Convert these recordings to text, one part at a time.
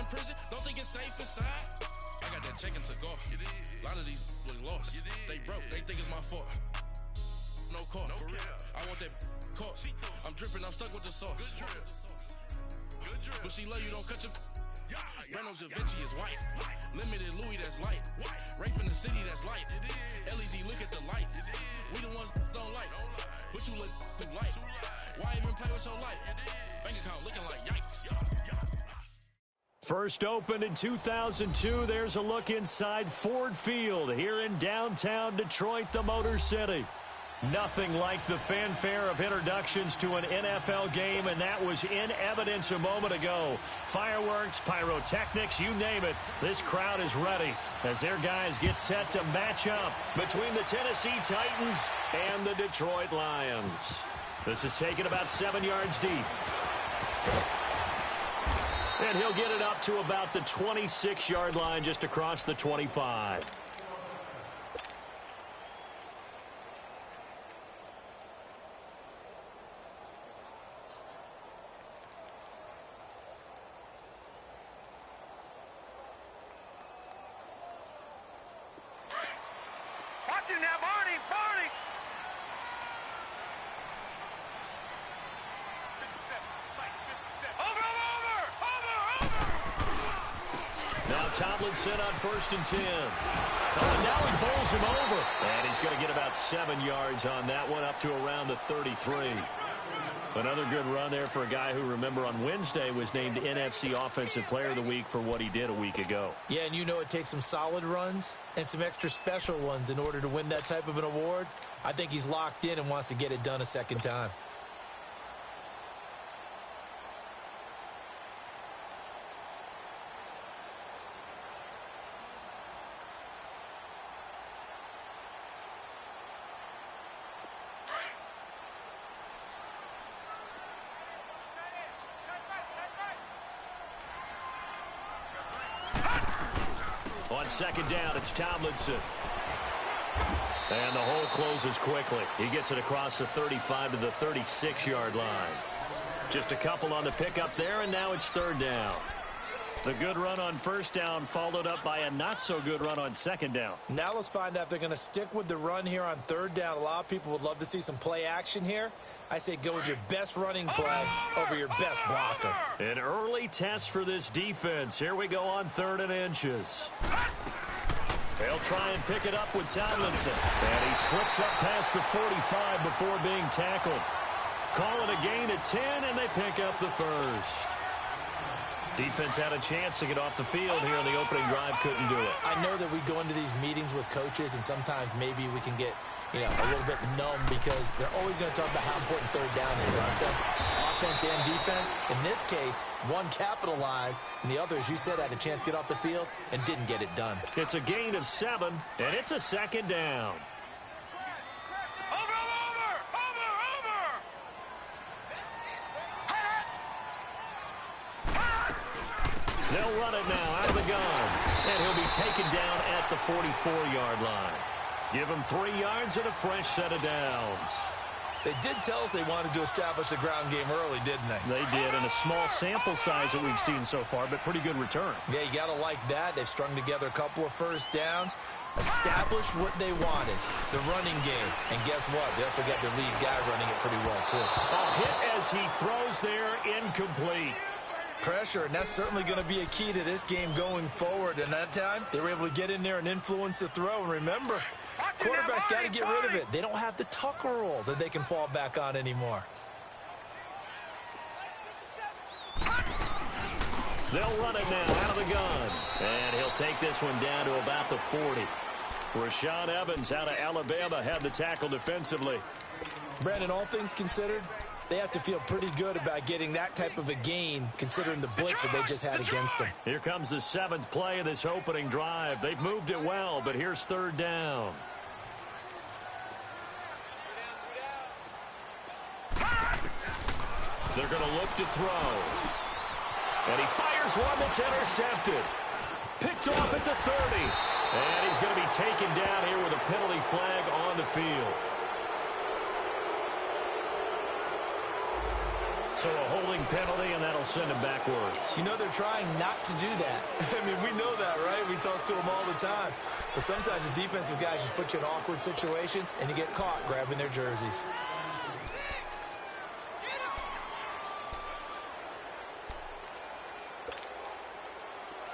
in prison, don't think it's safe inside. I got that check and took off. A lot of these look lost. They broke, they think it's my fault. No call, for real. I want that caught. I'm dripping, I'm stuck with the sauce. But she love you, don't cut your... Reynolds Da Vinci is white. Limited Louis, that's light. Rape in the city, that's light. LED, look at the lights. We the ones don't like. But you look too light. Why even play with your life? Bank account looking like yikes. First opened in 2002, there's a look inside Ford Field here in downtown Detroit, the Motor City. Nothing like the fanfare of introductions to an NFL game, and that was in evidence a moment ago. Fireworks, pyrotechnics, you name it. This crowd is ready as their guys get set to match up between the Tennessee Titans and the Detroit Lions. This is taken about 7 yards deep. And he'll get it up to about the 26-yard line just across the 25. Tomlinson on 1st and 10. Now he bowls him over. And he's going to get about 7 yards on that one, up to around the 33. Another good run there for a guy who, remember, on Wednesday was named NFC Offensive Player of the Week for what he did a week ago. Yeah, and you know it takes some solid runs and some extra special ones in order to win that type of an award. I think he's locked in and wants to get it done a second time. On second down, it's Tomlinson. And the hole closes quickly. He gets it across the 35 to the 36-yard line. Just a couple on the pickup there, and now it's 3rd down. The good run on 1st down followed up by a not-so-good run on 2nd down. Now let's find out if they're going to stick with the run here on 3rd down. A lot of people would love to see some play action here. I say go with your best running play over your best blocker. An early test for this defense. Here we go on 3rd and inches. They'll try and pick it up with Tomlinson. And he slips up past the 45 before being tackled. Call it a gain of 10, and they pick up the first. Defense had a chance to get off the field here in the opening drive, couldn't do it. I know that we go into these meetings with coaches, and sometimes maybe we can get, a little bit numb because they're always going to talk about how important 3rd down is, aren't they? Offense and defense. In this case, one capitalized, and the other, as you said, had a chance to get off the field and didn't get it done. It's a gain of 7, and it's a 2nd down. They'll run it now out of the gun. And he'll be taken down at the 44-yard line. Give him 3 yards and a fresh set of downs. They did tell us they wanted to establish the ground game early, didn't they? They did, and a small sample size that we've seen so far, but pretty good return. Yeah, you got to like that. They've strung together a couple of 1st downs, established what they wanted, the running game. And guess what? They also got their lead guy running it pretty well, too. A hit as he throws there, incomplete. Pressure, and that's certainly going to be a key to this game going forward. And that time, they were able to get in there and influence the throw. And remember, quarterbacks got to get rid of it. They don't have the Tucker rule that they can fall back on anymore. They'll run it now out of the gun. And he'll take this one down to about the 40. Rashaan Evans out of Alabama had the tackle defensively. Brandon, all things considered, they have to feel pretty good about getting that type of a gain, considering the blitz that they just had against them. Here comes the 7th play of this opening drive. They've moved it well, but here's 3rd down. They're going to look to throw. And he fires one that's intercepted. Picked off at the 30. And he's going to be taken down here with a penalty flag on the field. So a holding penalty, and that'll send him backwards. You know they're trying not to do that. I mean, we know that, right? We talk to them all the time. But sometimes the defensive guys just put you in awkward situations, and you get caught grabbing their jerseys.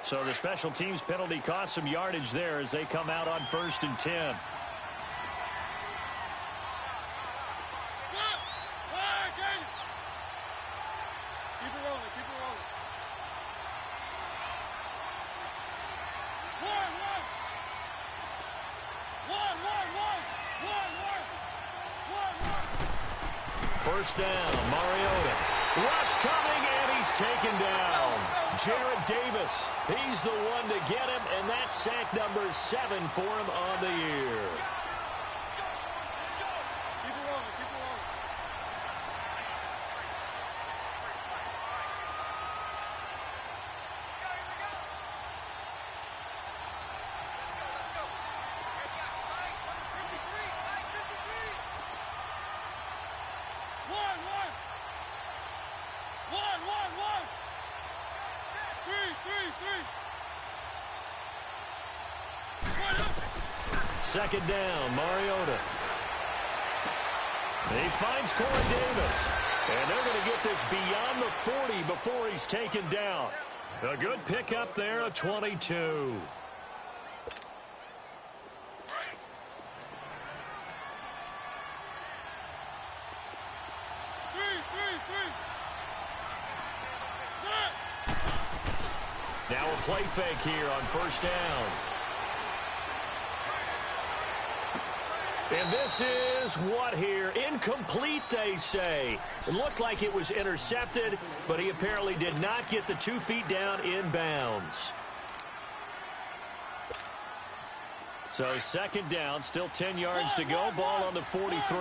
So the special teams penalty cost some yardage there as they come out on 1st and 10. First down, Mariota. Rush coming, and he's taken down. Jarrett Davis, he's the one to get him, and that's sack number 7 for him on the year. Second down, Mariota. He finds Corey Davis. And they're going to get this beyond the 40 before he's taken down. A good pickup there, a 22. Now a play fake here on first down. And this is what here? Incomplete, they say. It looked like it was intercepted, but he apparently did not get the 2 feet down in bounds. So second down, still 10 yards to go. Ball on the 43.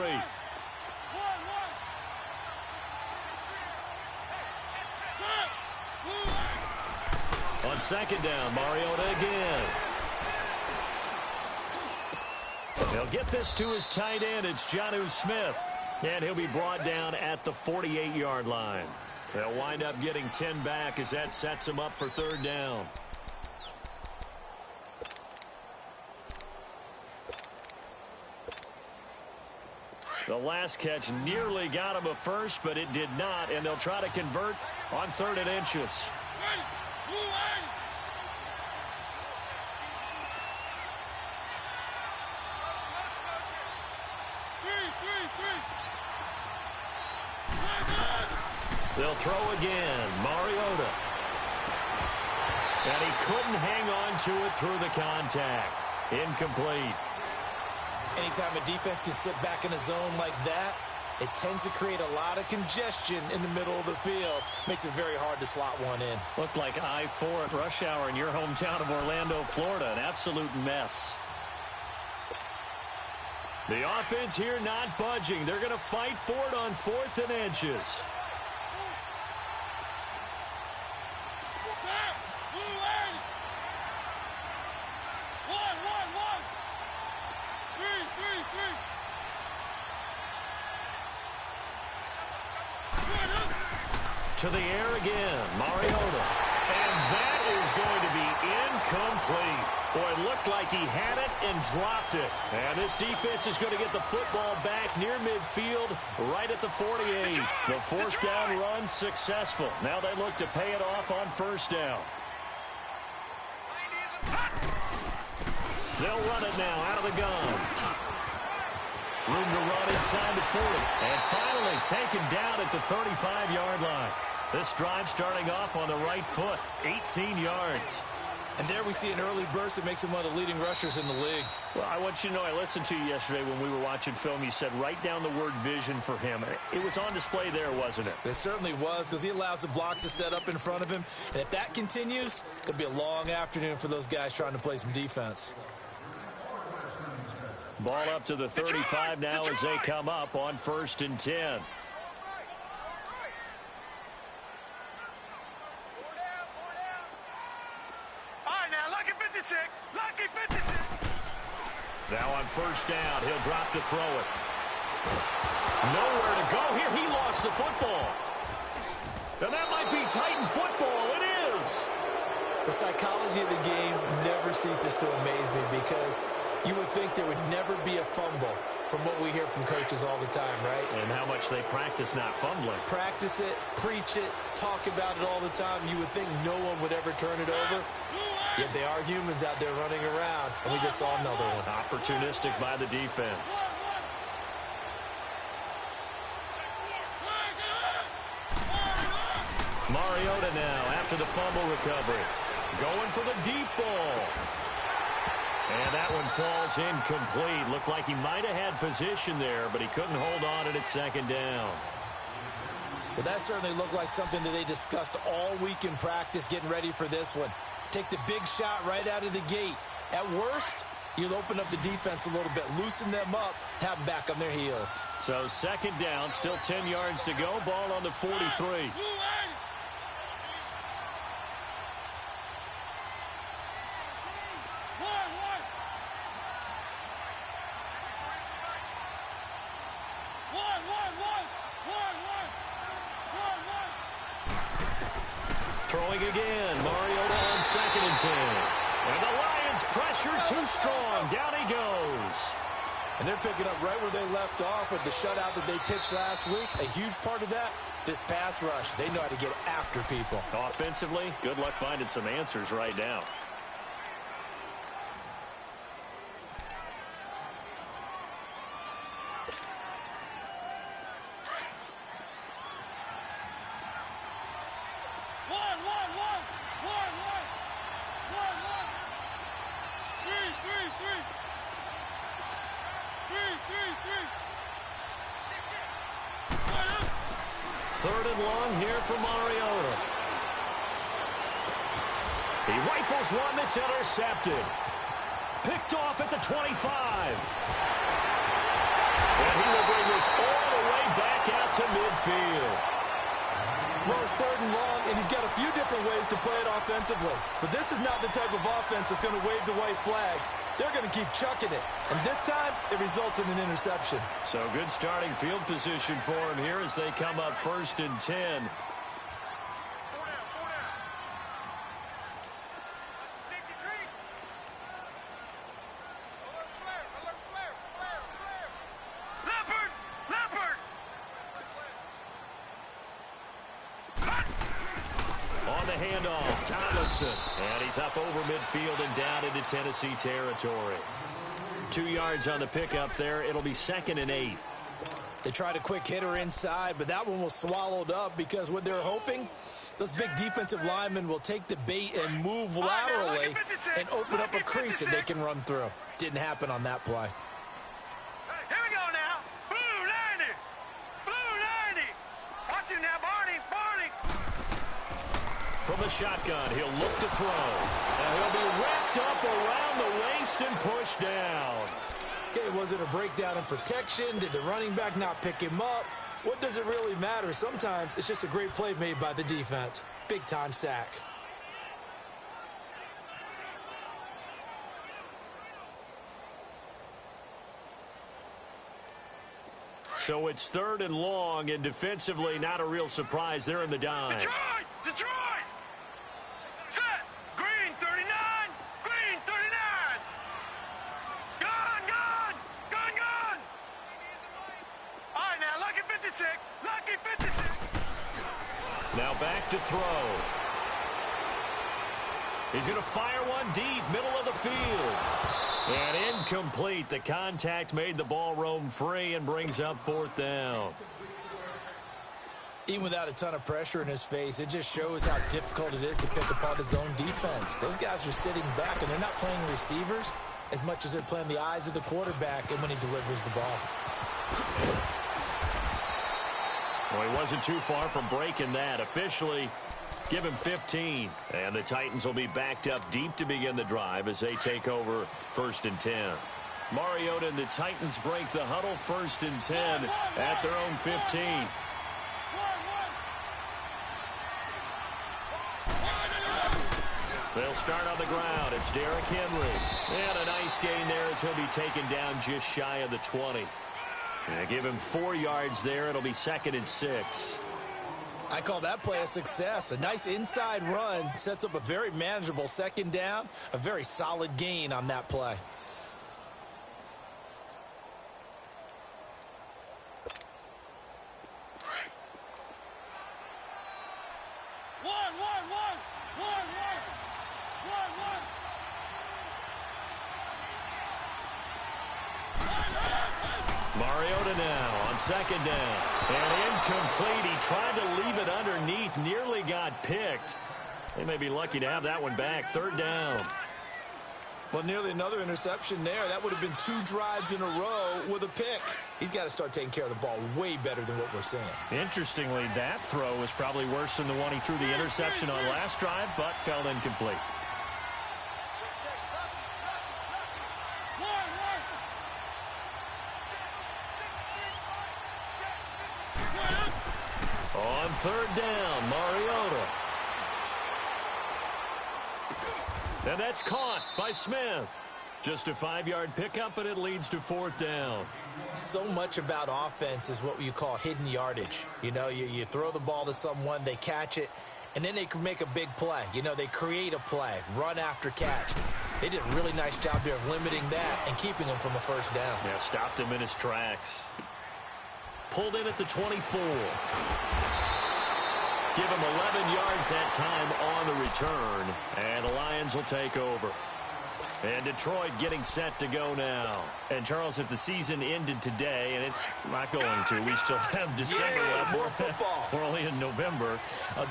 On second down, Mariota again. He'll get this to his tight end. It's Jonnu Smith. And he'll be brought down at the 48-yard line. They'll wind up getting 10 back as that sets him up for third down. The last catch nearly got him a first, but it did not. And they'll try to convert on 3rd and inches. They'll throw again. Mariota. And he couldn't hang on to it through the contact. Incomplete. Anytime a defense can sit back in a zone like that, it tends to create a lot of congestion in the middle of the field. Makes it very hard to slot one in. Looked like I-4 at rush hour in your hometown of Orlando, Florida. An absolute mess. The offense here not budging. They're going to fight for it on 4th and inches. To the air again, Mariota. And that is going to be incomplete. Boy, it looked like he had it and dropped it. And this defense is going to get the football back near midfield, right at the 48. The 4th down run successful. Now they look to pay it off on 1st down. They'll run it now out of the gun. Room to run inside the 40. And finally taken down at the 35-yard line. This drive starting off on the right foot, 18 yards. And there we see an early burst that makes him one of the leading rushers in the league. Well, I want you to know, I listened to you yesterday when we were watching film. You said write down the word vision for him. It was on display there, wasn't it? It certainly was, because he allows the blocks to set up in front of him. And if that continues, it'll be a long afternoon for those guys trying to play some defense. Ball up to the 35 now as they come up on 1st and 10. Now on 1st down, he'll drop to throw it. Nowhere to go here. He lost the football. And that might be Titan football. It is. The psychology of the game never ceases to amaze me because you would think there would never be a fumble from what we hear from coaches all the time, right? And how much they practice not fumbling. Practice it, preach it, talk about it all the time. You would think no one would ever turn it over. Yet they are humans out there running around, and we just saw another one. Opportunistic by the defense. Mariota now after the fumble recovery. Going for the deep ball. And that one falls incomplete. Looked like he might have had position there, but he couldn't hold on at second down. Well, that certainly looked like something that they discussed all week in practice getting ready for this one. Take the big shot right out of the gate. At worst, you'll open up the defense a little bit, loosen them up, have them back on their heels. So second down, still 10 yards to go. Ball on the 43. Throwing again. Mariota on 2nd and 10. And the Lions pressure too strong. Down he goes. And they're picking up right where they left off with the shutout that they pitched last week. A huge part of that, this pass rush. They know how to get after people. Offensively, good luck finding some answers right now. Third and long here for Mariota. He rifles one that's intercepted. Picked off at the 25. And he will bring this all the way back out to midfield. Well, it's third and long, and you've got a few different ways to play it offensively. But this is not the type of offense that's going to wave the white flag. They're going to keep chucking it. And this time, it results in an interception. So good starting field position for him here as they come up 1st and 10. On the handoff, Tomlinson. And he's up over midfield and down into Tennessee territory. 2 yards on the pickup there. It'll be 2nd and 8. They tried a quick hitter inside, but that one was swallowed up because what they're hoping, those big defensive linemen will take the bait and move laterally and open up a crease that they can run through. Didn't happen on that play. Here we go now. Blue 90. Blue 90. Watch him now, Barney. Barney. From the shotgun, he'll look to throw. And he'll be wrapped up around the waist and pushed down. Okay, was it a breakdown in protection? Did the running back not pick him up? What does it really matter? Sometimes it's just a great play made by the defense. Big-time sack. So it's 3rd and long, and defensively not a real surprise. They're in the dime. Detroit! Detroit! Set! Green 39! Green 39! Gone! Gone! Gone! Gone! All right, now, Lucky 56! Lucky 56! Now back to throw. He's going to fire one deep, middle of the field. And incomplete. The contact made the ball roam free and brings up 4th down. Even without a ton of pressure in his face, it just shows how difficult it is to pick apart his own defense. Those guys are sitting back, and they're not playing receivers as much as they're playing the eyes of the quarterback and when he delivers the ball. Well, he wasn't too far from breaking that. Officially, give him 15. And the Titans will be backed up deep to begin the drive as they take over 1st and 10. Mariota and the Titans break the huddle 1st and 10 at their own 15. They'll start on the ground. It's Derrick Henry. And a nice gain there as he'll be taken down just shy of the 20. And give him 4 yards there. It'll be 2nd and 6. I call that play a success. A nice inside run sets up a very manageable second down, a very solid gain on that play. Mariota now on second down. And incomplete. He tried to leave it underneath. Nearly got picked. They may be lucky to have that one back. Third down. Well, nearly another interception there. That would have been 2 drives in a row with a pick. He's got to start taking care of the ball way better than what we're seeing. Interestingly, that throw was probably worse than the one he threw the interception on last drive, but fell incomplete. On third down, Mariota. And that's caught by Smith. Just a 5-yard pickup, and it leads to fourth down. So much about offense is what you call hidden yardage. You know, you throw the ball to someone, they catch it, and then they can make a big play. You know, they create a play, run after catch. They did a really nice job there of limiting that and keeping him from a first down. Yeah, stopped him in his tracks. Pulled in at the 24. Give him 11 yards that time on the return, and the Lions will take over. And Detroit getting set to go now. And, Charles, if the season ended today, and it's not going to, we still have December left. More football. We're only in November.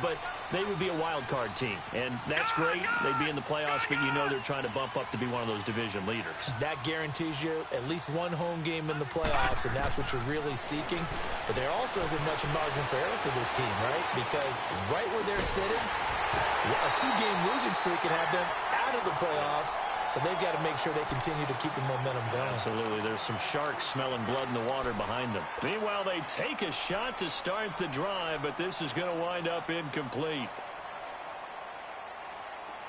But they would be a wild card team. And that's great. They'd be in the playoffs, but you know they're trying to bump up to be one of those division leaders. That guarantees you at least one home game in the playoffs, and that's what you're really seeking. But there also isn't much margin for error for this team, right? Because right where they're sitting, a 2-game losing streak could have them out of the playoffs. So they've got to make sure they continue to keep the momentum going. Absolutely. There's some sharks smelling blood in the water behind them. Meanwhile, they take a shot to start the drive, but this is going to wind up incomplete.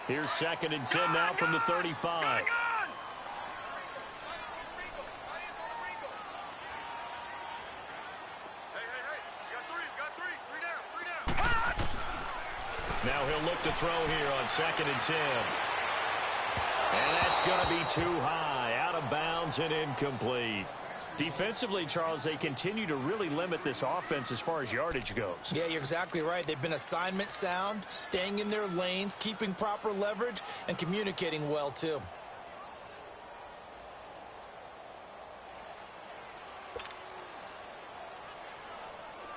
Here's 2nd and 10 now from the 35. Now he'll look to throw here on 2nd and 10. And that's going to be too high, out of bounds and incomplete. Defensively, Charles, they continue to really limit this offense as far as yardage goes. Yeah, you're exactly right. They've been assignment sound, staying in their lanes, keeping proper leverage, and communicating well, too.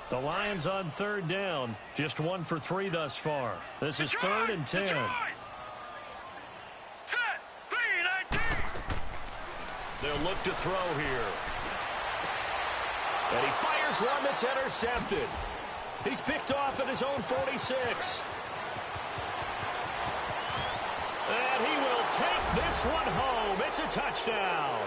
The Lions on third down, just 1 for 3 thus far. This is 3rd and 10. They'll look to throw here. And he fires one that's intercepted. He's picked off at his own 46. And he will take this one home. It's a touchdown.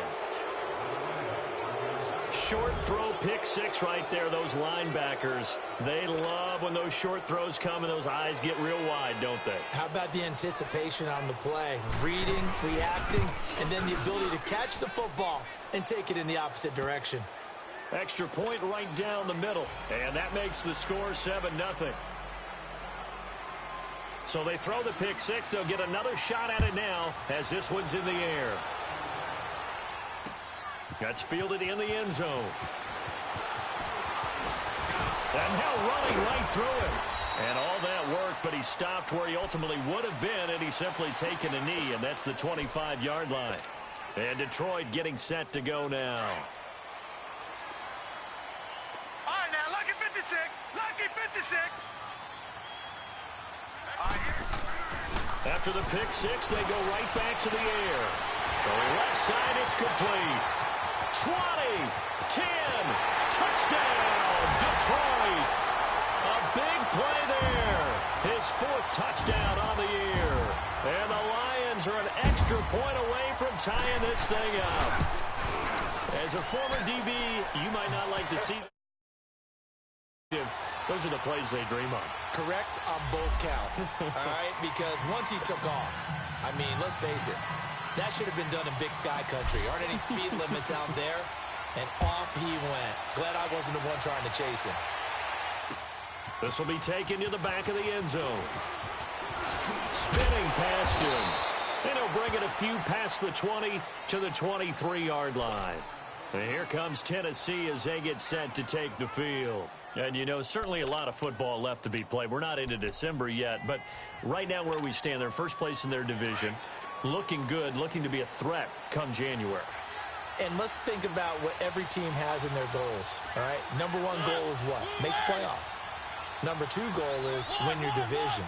Short throw, pick 6 right there. Those linebackers, they love when those short throws come and those eyes get real wide, don't they? How about the anticipation on the play? Reading, reacting, and then the ability to catch the football and take it in the opposite direction. Extra point right down the middle. And that makes the score 7-0. So they throw the pick 6. They'll get another shot at it now as this one's in the air. That's fielded in the end zone. And now running right through him. And all that work, but he stopped where he ultimately would have been, and he's simply taken a knee, and that's the 25-yard line. And Detroit getting set to go now. All right, now, lucky 56. Lucky 56. After the pick 6, they go right back to the air. Throwing left side, it's complete. 20, 10, touchdown, Detroit. A big play there. His 4th touchdown on the year. And the Lions are an extra point away from tying this thing up. As a former DB, you might not like to see them. Those are the plays they dream of. Correct on both counts, all right? Because once he took off, I mean, let's face it, that should have been done in Big Sky Country. Aren't any speed limits out there? And off he went. Glad I wasn't the one trying to chase him. This will be taken to the back of the end zone. Spinning past him. And he'll bring it a few past the 20 to the 23-yard line. And here comes Tennessee as they get set to take the field. And, you know, certainly a lot of football left to be played. We're not into December yet, but right now where we stand, they're first place in their division. Looking good, looking to be a threat come January. And let's think about what every team has in their goals, all right? Number one goal is what? Make the playoffs. Number two goal is win your division.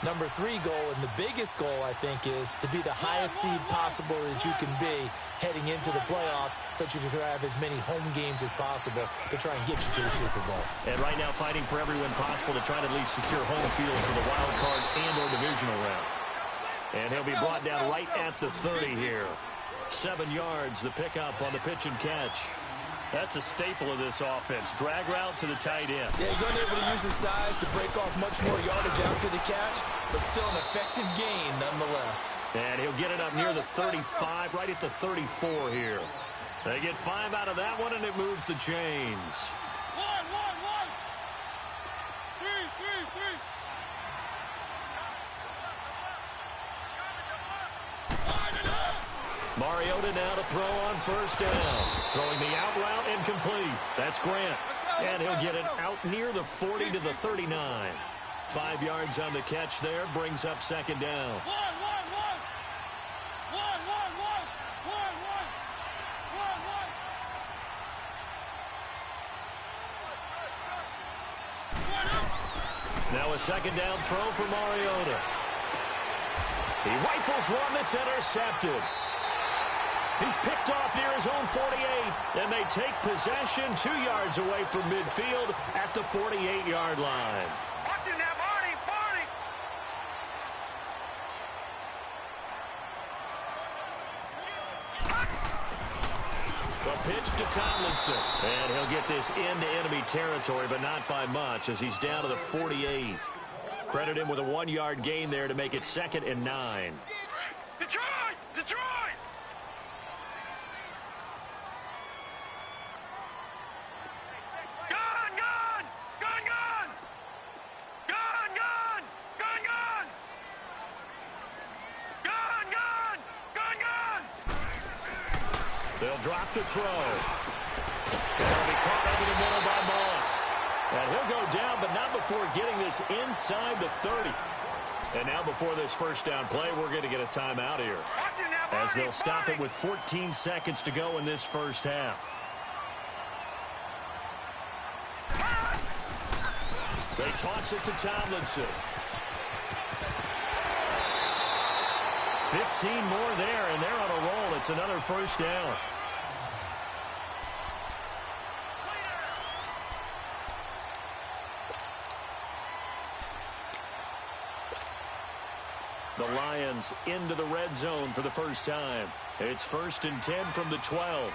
Number three goal, and the biggest goal, I think, is to be the highest seed possible that you can be heading into the playoffs so that you can have as many home games as possible to try and get you to the Super Bowl. And right now fighting for every win possible to try to at least secure home field for the wild card and or divisional round. And he'll be brought down right at the 30 here. 7 yards, the pickup on the pitch and catch. That's a staple of this offense. Drag route to the tight end. Yeah, he's unable to use his size to break off much more yardage after the catch, but still an effective gain nonetheless. And he'll get it up near the 35, right at the 34 here. They get 5 out of that one, and it moves the chains. One. 3. Mariota now to throw on first down. Throwing the out route and complete. That's Grant. And he'll get it out near the 40 to the 39. 5 yards on the catch there. Brings up second down. One. Now a second down throw for Mariota. He rifles one that's intercepted. He's picked off near his own 48, and they take possession 2 yards away from midfield at the 48-yard line. Watch him now, Barney. The pitch to Tomlinson. And he'll get this into enemy territory, but not by much as he's down to the 48. Credit him with a 1-yard gain there to make it 2nd and 9. Detroit! They'll drop the throw. And he'll be caught over the middle by Moss. And he'll go down, but not before getting this inside the 30. And now before this first down play, we're going to get a timeout here, as they'll stop it with 14 seconds to go in this first half. They toss it to Tomlinson. 15 more there, and they're on a roll. It's another first down. The Lions into the red zone for the first time. It's 1st and 10 from the 12.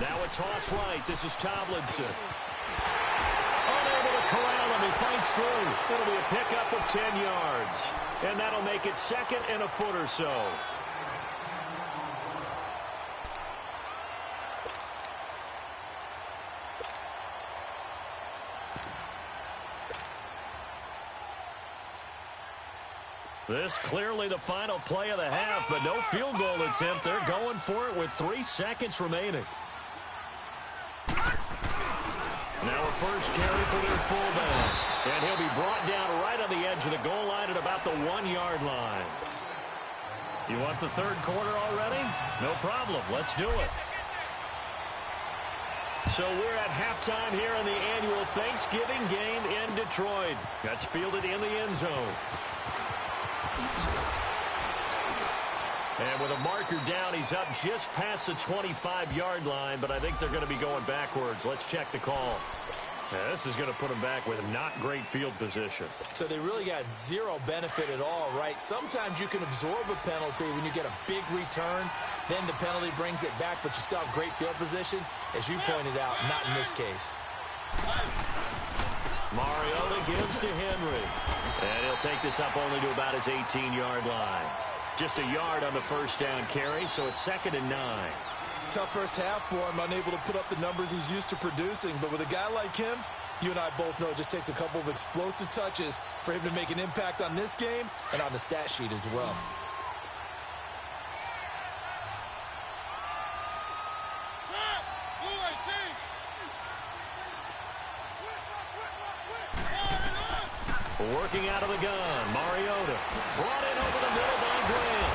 Now a toss right. This is Tomlinson. Unable to corral him. He fights through. It'll be a pickup of 10 yards. And that'll make it 2nd and a foot or so. This clearly the final play of the half, but no field goal attempt. They're going for it with 3 seconds remaining. Now a first carry for their fullback. And he'll be brought down right on the edge of the goal line at about the 1-yard line. You want the third quarter already? No problem. Let's do it. So we're at halftime here in the annual Thanksgiving game in Detroit. That's fielded in the end zone. And with a marker down, he's up just past the 25-yard line, but I think they're going to be going backwards. Let's check the call. Yeah, this is going to put them back with not great field position. So they really got zero benefit at all, right? Sometimes you can absorb a penalty when you get a big return. Then the penalty brings it back, but you still have great field position. As you pointed out, not in this case. Mariota gives to Henry. And he'll take this up only to about his 18-yard line. Just a yard on the first down carry, so it's 2nd and 9. Tough first half for him, unable to put up the numbers he's used to producing. But with a guy like him, you and I both know it just takes a couple of explosive touches for him to make an impact on this game and on the stat sheet as well. Working out of the gun, Mariota brought in over the middle by Grant.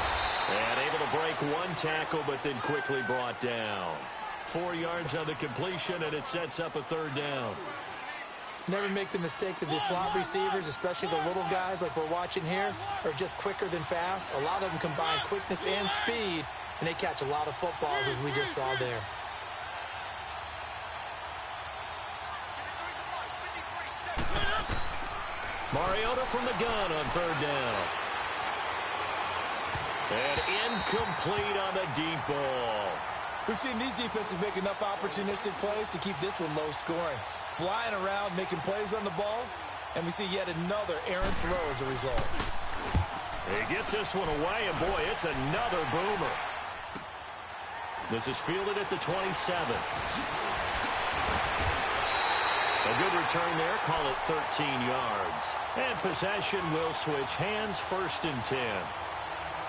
And able to break one tackle, but then quickly brought down. 4 yards on the completion, and it sets up a 3rd down. Never make the mistake that the slot receivers, especially the little guys like we're watching here, are just quicker than fast. A lot of them combine quickness and speed, and they catch a lot of footballs, as we just saw there. Mariota from the gun on 3rd down. And incomplete on the deep ball. We've seen these defenses make enough opportunistic plays to keep this one low scoring. Flying around, making plays on the ball, and we see yet another errant throw as a result. He gets this one away, and boy, it's another boomer. This is fielded at the 27. A good return there, call it 13 yards. And possession will switch hands, 1st and 10.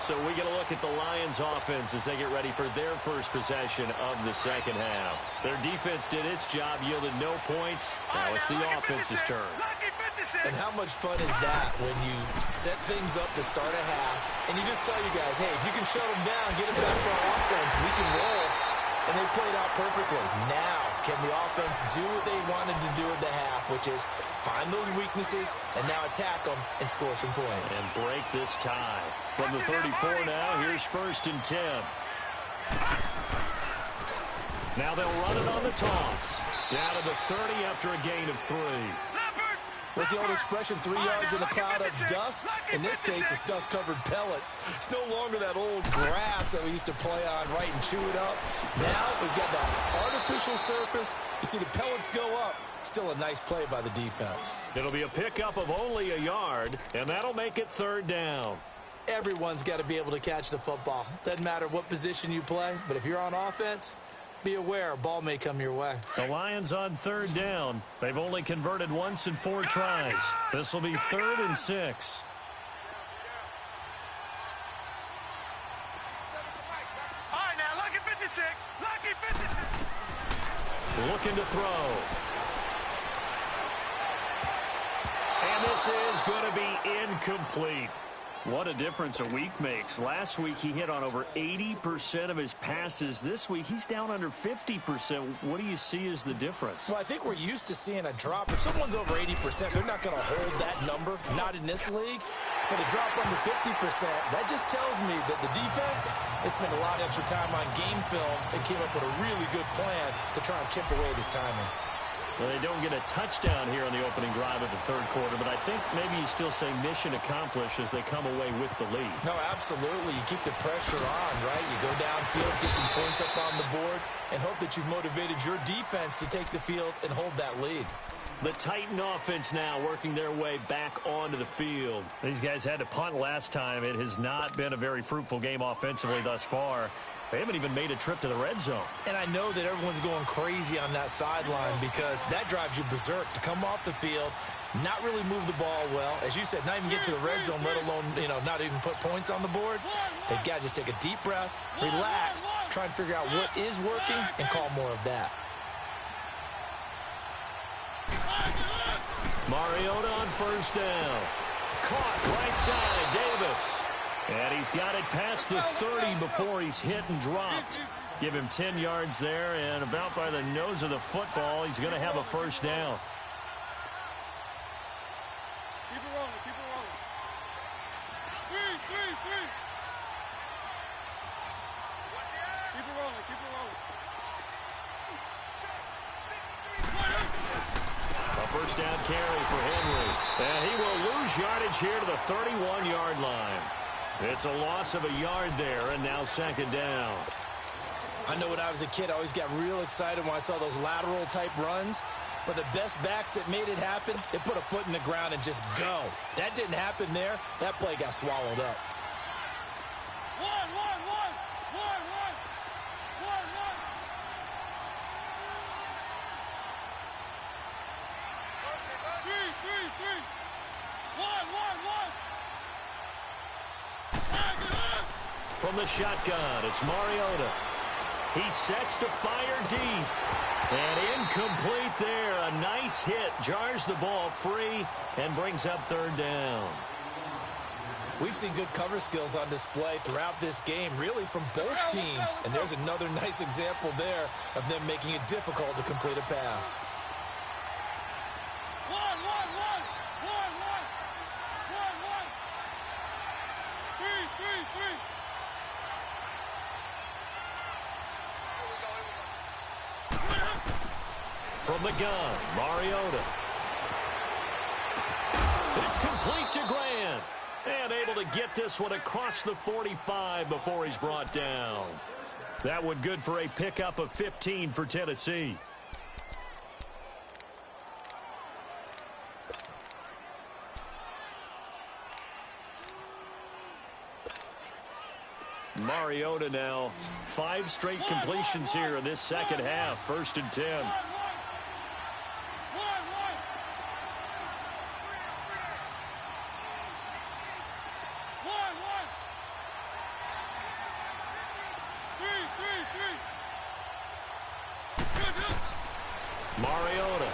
So we get a look at the Lions offense as they get ready for their first possession of the second half. Their defense did its job, yielded no points. Now it's the offense's turn. And how much fun is that when you set things up to start a half, and you just tell you guys, hey, if you can shut them down, get them back for our offense, we can roll. And they played out perfectly. Now, can the offense do what they wanted to do at the half, which is find those weaknesses and now attack them and score some points. And break this tie. From the 34 now, here's 1st and 10. Now they'll run it on the toss. Down to the 30 after a gain of 3. What's the old expression, 3 yards in a cloud of dust? In this case, it's dust-covered pellets. It's no longer that old grass that we used to play on, right, and chew it up. Now we've got that artificial surface. You see the pellets go up. Still a nice play by the defense. It'll be a pickup of only a yard, and that'll make it 3rd down. Everyone's got to be able to catch the football. Doesn't matter what position you play, but if you're on offense, be aware, a ball may come your way. The Lions on 3rd down. They've only converted once in 4 tries. This will be 3rd and 6. All right, now, lucky 56. Lucky 56. Looking to throw. And this is going to be incomplete. What a difference a week makes. Last week, he hit on over 80% of his passes. This week, he's down under 50%. What do you see as the difference? Well, I think we're used to seeing a drop. If someone's over 80%, they're not going to hold that number, not in this league. But a drop under 50%, that just tells me that the defense has spent a lot of extra time on game films and came up with a really good plan to try and chip away at his timing. Well, they don't get a touchdown here on the opening drive of the 3rd quarter, but I think maybe you still say mission accomplished as they come away with the lead. No, absolutely. You keep the pressure on, right? You go downfield, get some points up on the board, and hope that you've motivated your defense to take the field and hold that lead. The Titan offense now working their way back onto the field. These guys had to punt last time. It has not been a very fruitful game offensively thus far. They haven't even made a trip to the red zone. And I know that everyone's going crazy on that sideline because that drives you berserk to come off the field, not really move the ball well. As you said, not even get to the red zone, let alone, not even put points on the board. They've got to just take a deep breath, relax, try and figure out what is working, and call more of that. Mariota on 1st down. Caught right side, Davis. And he's got it past the 30 before he's hit and dropped. Give him 10 yards there, and about by the nose of the football, he's going to have a 1st down. Keep it rolling, keep it rolling. Three. Keep it rolling, keep it rolling. A 1st down carry for Henry. And he will lose yardage here to the 31-yard line. It's a loss of a yard there, and now 2nd down. I know when I was a kid, I always got real excited when I saw those lateral-type runs. But the best backs that made it happen, they put a foot in the ground and just go. That didn't happen there. That play got swallowed up. From the shotgun, it's Mariota. He sets to fire deep. And incomplete there. A nice hit. Jars the ball free and brings up third down. We've seen good cover skills on display throughout this game, really from both teams. And there's another nice example there of them making it difficult to complete a pass. From the gun, Mariota. It's complete to Grant. And able to get this one across the 45 before he's brought down. That one good for a pickup of 15 for Tennessee. Mariota now. 5 straight completions here in this second half. 1st and 10. Mariota.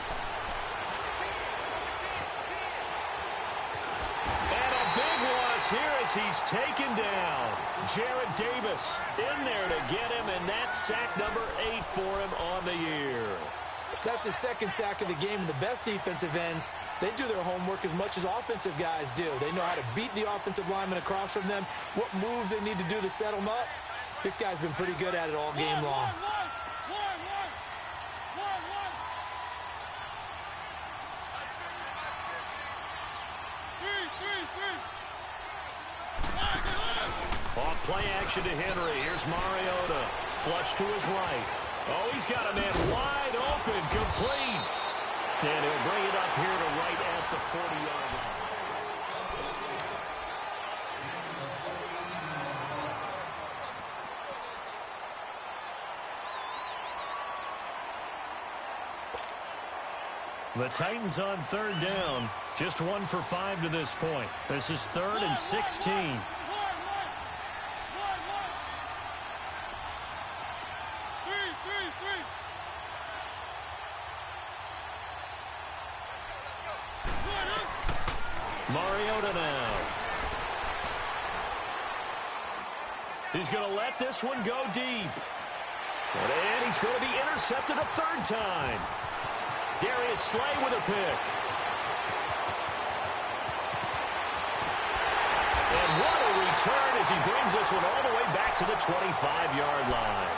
And a big loss here as he's taken down. Jarrett Davis in there to get him, and that's sack number 8 for him on the year. That's his second sack of the game, and the best defensive ends, they do their homework as much as offensive guys do. They know how to beat the offensive lineman across from them, what moves they need to do to set them up. This guy's been pretty good at it all game long. Off play action to Henry. Here's Mariota. Flush to his right. Oh, he's got a man wide open. Complete. And he'll bring it up here to right at the 40-yard line. The Titans on 3rd down. Just 1 for 5 to this point. This is 3rd and 16. Mariota now. He's going to let this one go deep. And he's going to be intercepted a 3rd time. Darius Slay with a pick. And what a return as he brings this one all the way back to the 25-yard line.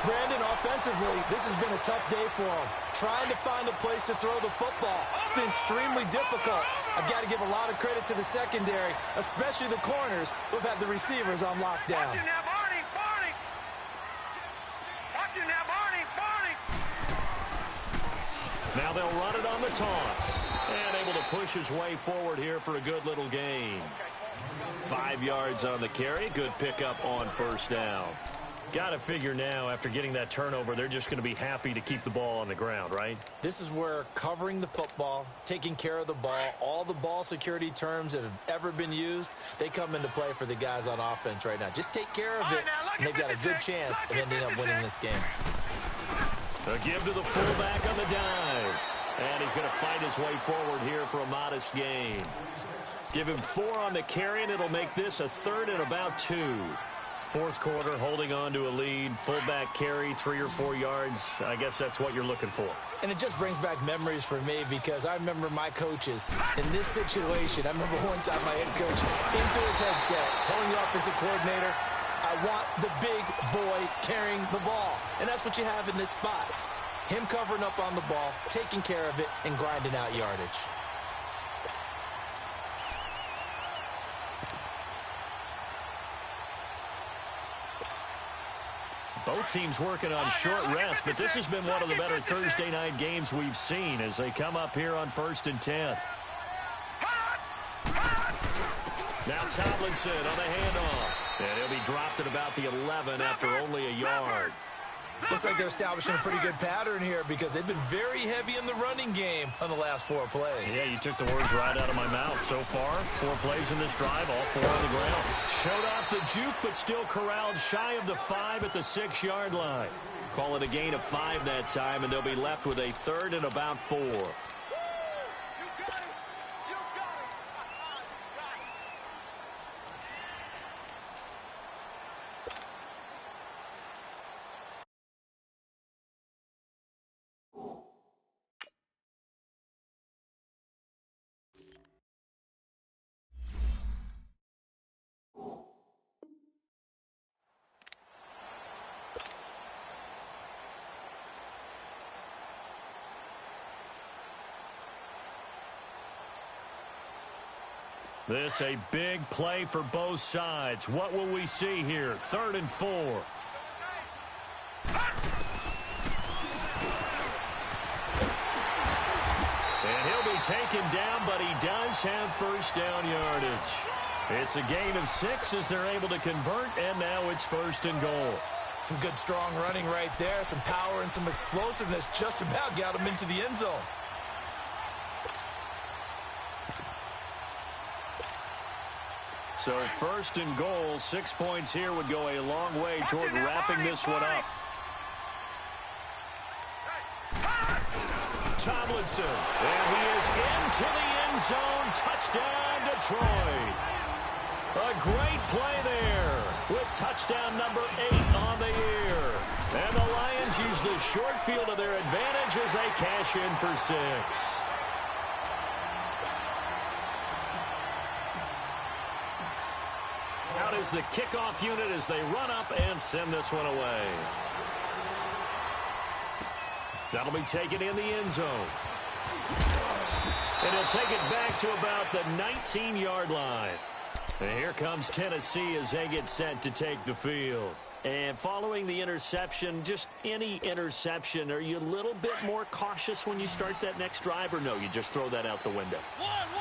Brandon, offensively, this has been a tough day for him. Trying to find a place to throw the football. It's been extremely difficult. I've got to give a lot of credit to the secondary, especially the corners who've had the receivers on lockdown. Watch it now, Barney, Barney. Watch it now, Barney, Barney. Now they'll run it on the toss. And able to push his way forward here for a good little gain. 5 yards on the carry. Good pickup on 1st down. Got to figure now, after getting that turnover, they're just going to be happy to keep the ball on the ground, right? This is where covering the football, taking care of the ball, all the ball security terms that have ever been used, they come into play for the guys on offense right now. Just take care of it, and they've got a good chance of ending up winning this game. A give to the fullback on the dive. And he's going to fight his way forward here for a modest gain. Give him 4 on the carry, and it'll make this a 3rd and about 2. 4th quarter, holding on to a lead. Fullback carry, 3 or 4 yards. I guess that's what you're looking for. And it just brings back memories for me because I remember my coaches in this situation. I remember one time my head coach into his headset telling the offensive coordinator, I want the big boy carrying the ball. And that's what you have in this spot. Him covering up on the ball, taking care of it, and grinding out yardage. Both teams working on short rest, but this has been one of the better Thursday night games we've seen as they come up here on 1st and 10. Now Tomlinson on the handoff. And he'll be dropped at about the 11 after only a yard. Looks like they're establishing a pretty good pattern here because they've been very heavy in the running game on the last 4 plays. Yeah, you took the words right out of my mouth. So far, 4 plays in this drive, all 4 on the ground. Showed off the juke, but still corralled shy of the 5 at the 6-yard line. Call it a gain of 5 that time, and they'll be left with a 3rd and about 4. This a big play for both sides. What will we see here? 3rd and 4. And he'll be taken down, but he does have first down yardage. It's a gain of 6 as they're able to convert, and now it's 1st and goal. Some good strong running right there, some power and some explosiveness just about got him into the end zone. So 1st and goal, 6 points here would go a long way toward wrapping this one up. Tomlinson, and he is into the end zone. Touchdown, Detroit. A great play there with touchdown number 8 on the year. And the Lions use the short field to their advantage as they cash in for 6. Out is the kickoff unit as they run up and send this one away. That'll be taken in the end zone. And he'll take it back to about the 19-yard line. And here comes Tennessee as they get set to take the field. And following the interception, just any interception, are you a little bit more cautious when you start that next drive, or no, you just throw that out the window?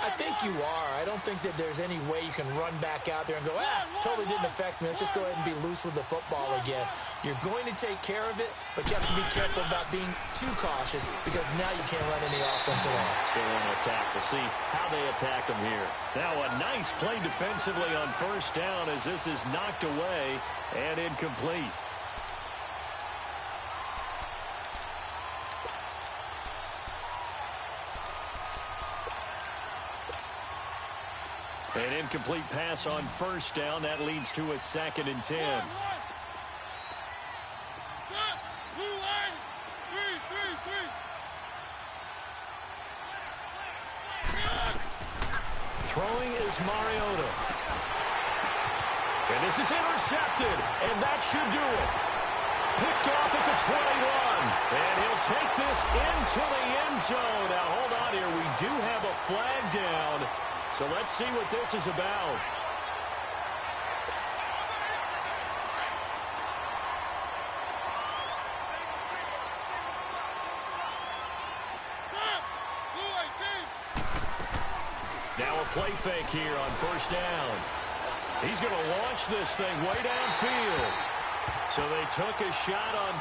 I think you are. I don't think that there's any way you can run back out there and go, totally didn't affect me. Let's just go ahead and be loose with the football again. You're going to take care of it, but you have to be careful about being too cautious because now you can't run any offense at all. Still want to attack. We'll see how they attack them here. Now a nice play defensively on 1st down as this is knocked away and incomplete. An incomplete pass on 1st down. That leads to a 2nd and 10. Throwing is Mariota. And this is intercepted, and that should do it. Picked off at the 21, and he'll take this into the end zone. Now, hold on here. We do have a flag down, so let's see what this is about. Now a play fake here on 1st down. He's going to launch this thing way downfield. So they took a shot on.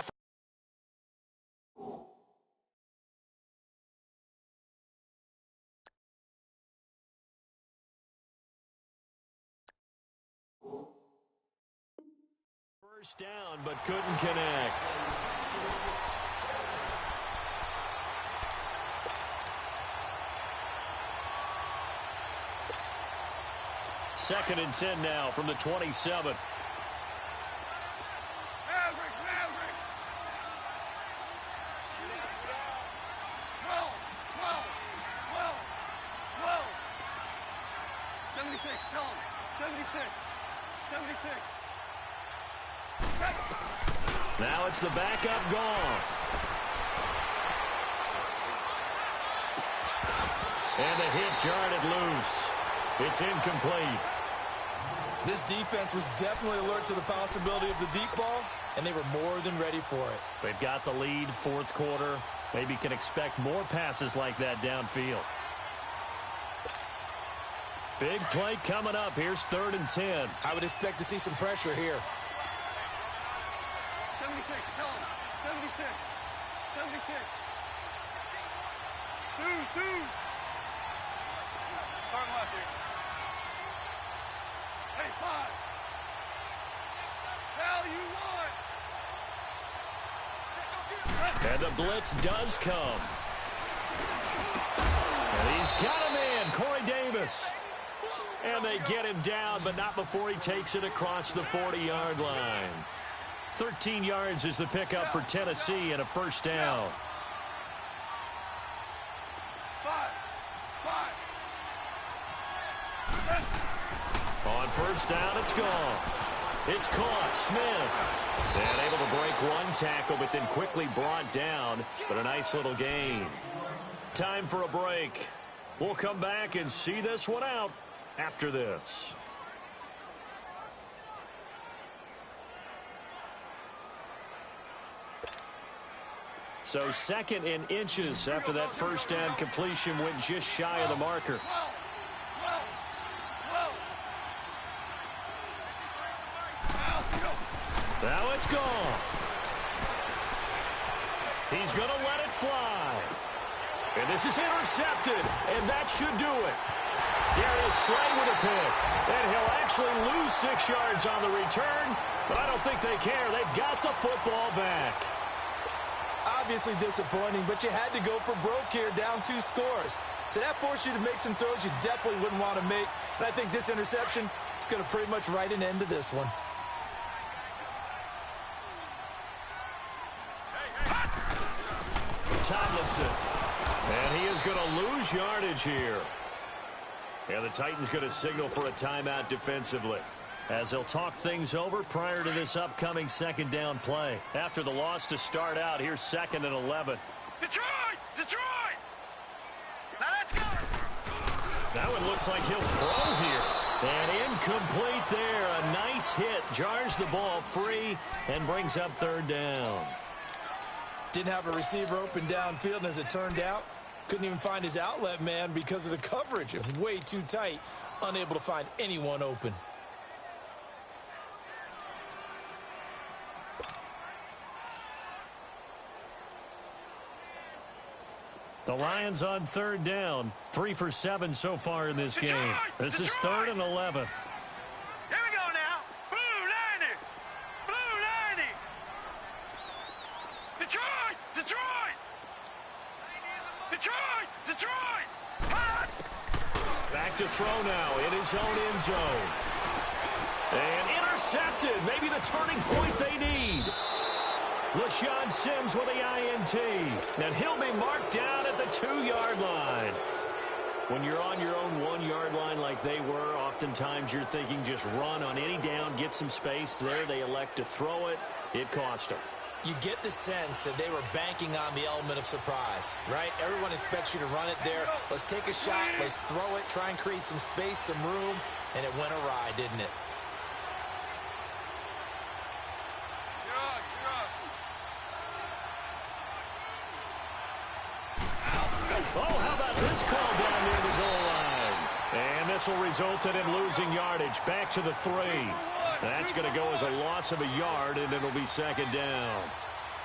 First down, but couldn't connect. Second and 10 now from the 27. Now it's the backup Goff. And the hit jarred it loose. It's incomplete. This defense was definitely alert to the possibility of the deep ball, and they were more than ready for it. They've got the lead, fourth quarter. Maybe can expect more passes like that downfield. Big play coming up. Here's 3rd and 10. I would expect to see some pressure here. 76, tell him. 76. 76. Dude. Start left here. Hey, 5. Hell, you want. And the blitz does come. And he's got him in, Corey Davis. And they get him down, but not before he takes it across the 40-yard line. 13 yards is the pickup for Tennessee and a first down. 5. On first down, it's gone. It's caught. Smith. And able to break one tackle, but then quickly brought down. But a nice little gain. Time for a break. We'll come back and see this one out after this. So 2nd and inches after that first down completion went just shy of the marker. Now it's gone. He's going to let it fly. And this is intercepted, and that should do it. Darius Slay with a pick. And he'll actually lose 6 yards on the return, but I don't think they care. They've got the football back. Obviously disappointing, but you had to go for broke here, down 2 scores. So that forced you to make some throws you definitely wouldn't want to make. And I think this interception is going to pretty much write an end to this one. Tomlinson. And he is going to lose yardage here. And the Titans going to signal for a timeout defensively, as they'll talk things over prior to this upcoming 2nd down play. After the loss to start out, here's 2nd and 11. Detroit! Now let's go! That one looks like he'll throw here. And incomplete there. A nice hit. Jars the ball free and brings up 3rd down. Didn't have a receiver open downfield, and as it turned out, couldn't even find his outlet man because of the coverage. It was way too tight. Unable to find anyone open. The Lions on 3rd down. 3 for 7 so far in this game. This is 3rd and 11. Here we go now. Blue 90. Blue 90. Detroit. Hot. Back to throw now in his own end zone. And intercepted. Maybe the turning point they need. LaShawn Sims with the INT. And he'll be marked down at the 2-yard line. When you're on your own 1-yard line like they were, oftentimes you're thinking just run on any down, get some space there. They elect to throw it. It cost them. You get the sense that they were banking on the element of surprise, right? Everyone expects you to run it there. Let's take a shot. Let's throw it. Try and create some space, some room. And it went awry, didn't it? Oh, how about this call down near the goal line? And this will result in him losing yardage. Back to the 3. That's going to go as a loss of a yard, and it'll be 2nd down.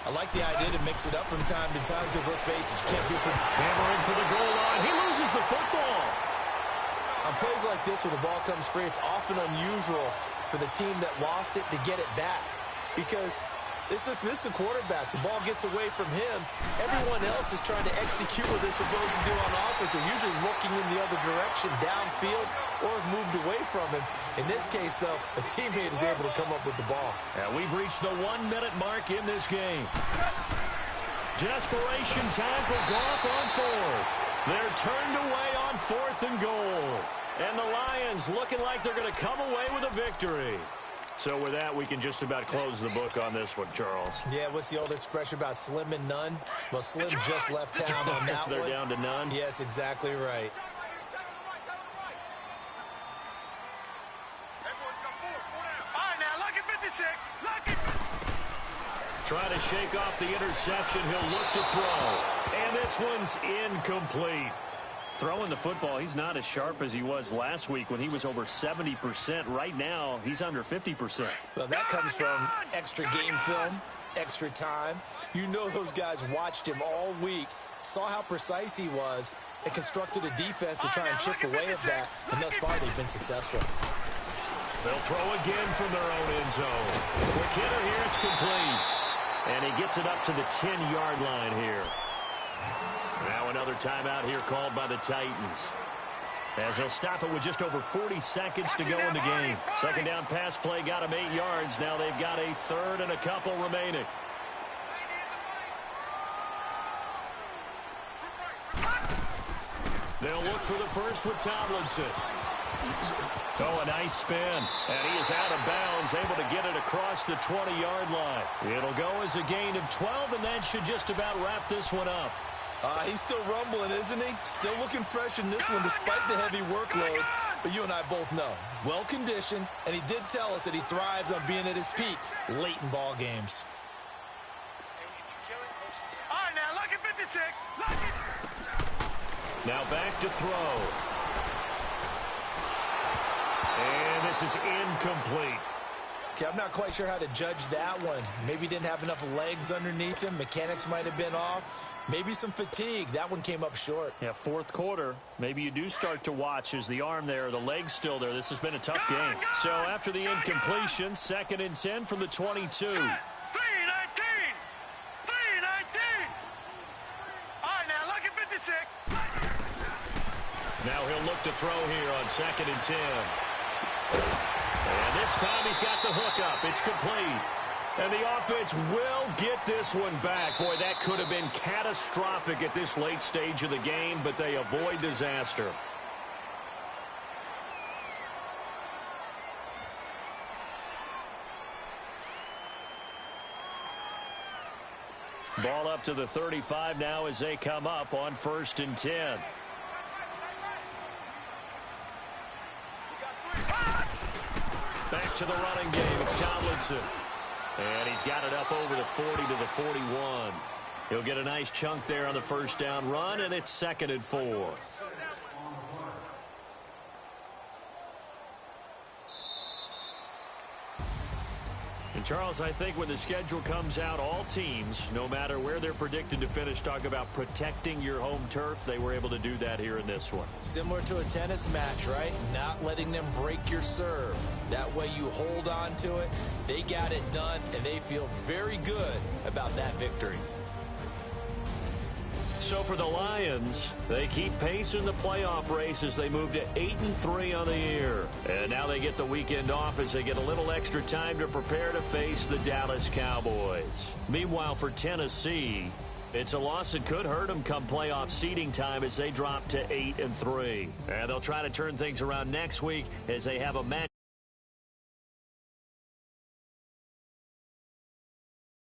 I like the idea to mix it up from time to time because, let's face it, you can't be... Hammering for the goal line. He loses the football. On plays like this where the ball comes free, it's often unusual for the team that lost it to get it back because... This is the quarterback. The ball gets away from him. Everyone else is trying to execute what they're supposed to do on offense. They're usually looking in the other direction, downfield, or have moved away from him. In this case, though, a teammate is able to come up with the ball. And we've reached the 1-minute mark in this game. Desperation time for Goff on 4th. They're turned away on 4th and goal. And the Lions looking like they're going to come away with a victory. So with that, we can just about close the book on this one, Charles. Yeah, what's the old expression about slim and none? Well, Slim just left town on that one. They're down to none? Yes, exactly right. All right, now, look at 56. Look at... to shake off the interception. He'll look to throw. And this one's incomplete. Throwing the football, he's not as sharp as he was last week when he was over 70%. Right now, he's under 50%. Well, that comes from extra game film, extra time. You know those guys watched him all week, saw how precise he was, and constructed a defense to try and chip away at that. And thus far, they've been successful. They'll throw again from their own end zone. Quick hitter here, it's complete. And he gets it up to the 10-yard line here. Now another timeout here called by the Titans, as they'll stop it with just over 40 seconds to go in the game. Second down pass play got them 8 yards. Now they've got a third and a couple remaining. They'll look for the first with Tomlinson. Oh, a nice spin. And he is out of bounds, able to get it across the 20-yard line. It'll go as a gain of 12, and that should just about wrap this one up. He's still rumbling, isn't he? Still looking fresh in this one despite the heavy workload. But you and I both know, well-conditioned, and he did tell us that he thrives on being at his peak late in ball games. All right, now, look at 56. Look at... Now back to throw. And this is incomplete. Okay, I'm not quite sure how to judge that one. Maybe he didn't have enough legs underneath him. Mechanics might have been off. Maybe some fatigue. That one came up short. Yeah, fourth quarter. Maybe you do start to watch as the arm there, the leg's still there. This has been a tough game. So after the incompletion, 2nd and 10 from the 22. 3-19. 3-19. All right, now, look at 56. Now he'll look to throw here on 2nd and 10. And this time he's got the hook up. It's complete. And the offense will get this one back. Boy, that could have been catastrophic at this late stage of the game, but they avoid disaster. Ball up to the 35 now as they come up on 1st and 10. Back to the running game. It's Tomlinson. And he's got it up over the 40 to the 41. He'll get a nice chunk there on the first down run, and it's 2nd and 4. And Charles, I think when the schedule comes out, all teams, no matter where they're predicted to finish, talk about protecting your home turf. They were able to do that here in this one. Similar to a tennis match, right? Not letting them break your serve. That way you hold on to it. They got it done, and they feel very good about that victory. So for the Lions, they keep pace in the playoff race as they move to 8-3 on the year. And now they get the weekend off as they get a little extra time to prepare to face the Dallas Cowboys. Meanwhile, for Tennessee, it's a loss that could hurt them come playoff seeding time as they drop to 8-3. And they'll try to turn things around next week as they have a match.